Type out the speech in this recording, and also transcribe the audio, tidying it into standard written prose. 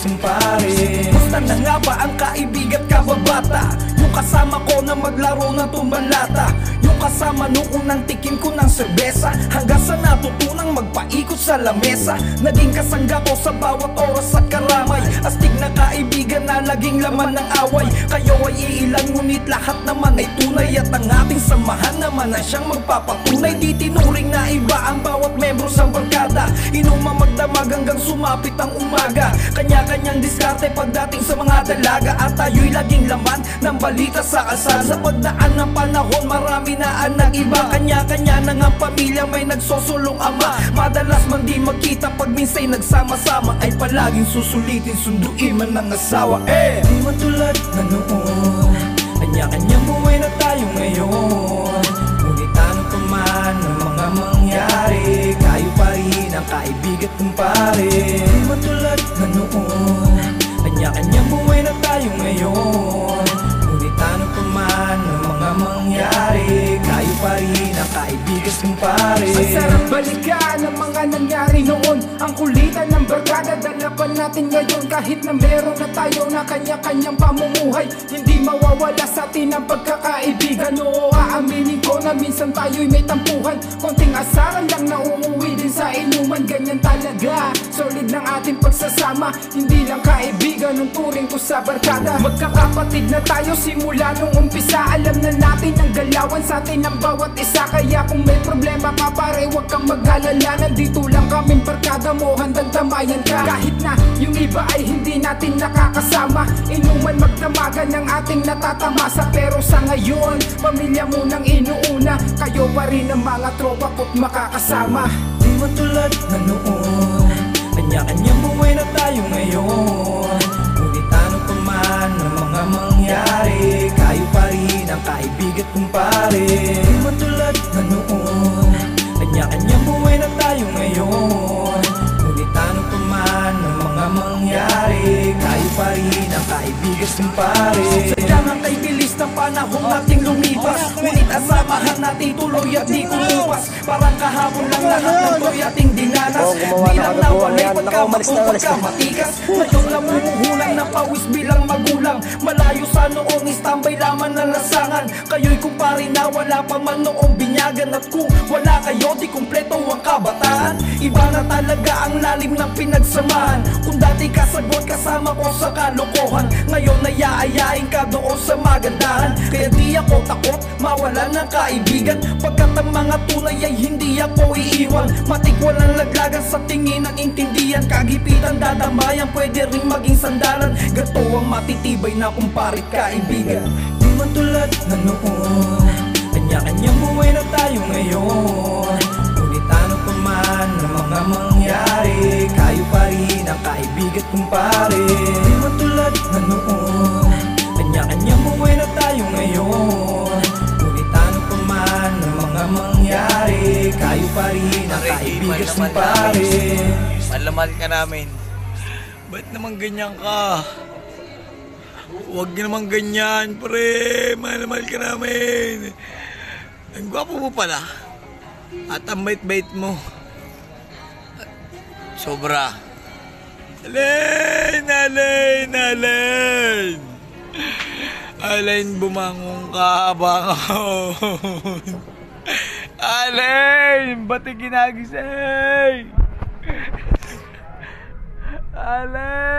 kumpare. Gusto na nga ba ang kaibigan kababata? Yung kasama ko na maglaro ng tumbalata, yung kasama nung unang tikim ko ng serbesa, hanggang sa natutunang magpaikot sa lamesa. Naging kasangga ko sa bawat oras at karamay, astig na kaibigan na laging laman ng away. Kayo ay iilan ngunit lahat naman ay tunay, at ang ating samahan naman ay siyang magpapatunay. Di tinuring na iba ang bawat membro sa barkada, inumang magdamag hanggang sumapit ang umaga. Kanya-kanyang diskarte pagdating sa mga dalaga, at tayo'y laging laman ng balita sa kalsada. Sa pagdaan ng panahon marami na ang nag-iba, kanya-kanya na nga pamilya may nagsosulong ama. Madalas man di magkita pag minsay nagsama-sama, ay palaging susulitin, sunduin man ng asawa. Di man tulad na noon, kanya-kanyang buhay na tayo ngayon. Ngunit ano pa man ang mga mangyari, kayo pa rin ang kaibigan kumpare. Di man tulad na noon, kanya-kanyang buhay na tayo ngayon. Ngunit ano pa man ang mga mangyari, kayo pa rin ang kaibigan kumpare. Ang sarap balikan ang mga nangyari noon, ang kulitan ng barkada dala pa natin ngayon. Kahit na meron na tayo na kanya-kanyang pamumuhay, hindi mawawala sa atin ang pagkakaibigan. Oo, aaminin ko na minsan tayo'y may tampuhan, konting asaran lang na uuwi din sa inuman. Ganyan talaga, solid ng ating pagsasama, hindi lang kaibigan ang turing ko sa barkada. Magkakapatid na tayo simula nung umpisa, alam na natin ang galawan sa atin ng bawat isa. Kaya kung may problema ka pare, huwag kang mag-alala, nandito lang kaming barkada mo, handang damayan ka. Kahit na yung iba ay hindi natin nakakasama, inuman magdamagan ng ating natatamasa. Pero sa ngayon, pamilya mo nang inuuna, kayo pa rin ang mga tropa ko't makakasama. Di man tulad na noon, kanya-kanyang buhay na tayo ngayon. Ngunit ano pa man ang mga mangyari, kayo pa rin ang kaibigan kumpare. Di man tulad na noon, kanya-kanyang buhay na tayo ngayon. Ngunit ano pa man ang mga mangyari, kayo pa rin ang kaibigan kumpare. Sadyang ang kay bilis ng panahon nating lumipas, ngunit asamahan natin tuloy at di kumupas. Parang kahapon lang lahat ng to'y ating dinanas, bilang nawalay pagkamatikas. Ngayon lang bumuhulang ng pawis bilang magulang, malayo sa noong istambay laman ng lasangan. Kayo'y kumpare na wala pa man noong binyagan, at kung wala kayo di kumpleto ang kabataan. Iba na talaga ang lalim ng pinagsamahan, kung dati kasagot kasama ko sa kalokohan, ngayon nayaayain ka doon sa magandahan. Kaya di ako takot mawalan ng kaibigan, pagkat ang mga tunay ay hindi ako iiwan. Matik walang laglagan sa tingin ng intindihan, kagipitan dadamayan pwede ring maging sandalan. Gato ang matitibay na kumpare't kaibigan. Di man tulad na noon, kanya-kanyang buhay na tayo ngayon. Ngunit ano pa man ang mga mangyari, kayo pa rin ang kaibigan kumpare. Di man tulad na noon, kanya-kanyang buhay na tayo ngayon. Ngunit ano pa man ang mga mangyari, kayo pa rin ang kaibigan kumpare. Malamal ka namin. Ba't naman ganyan ka? Huwag naman ganyan, pre. Malamal ka namin. Ang gwapo mo pala. At ang bait-bait mo. Sobra. Alain, Alain, Alain. Alain, bumangon ka, bangon. Alain, ba't ginagising? Alain.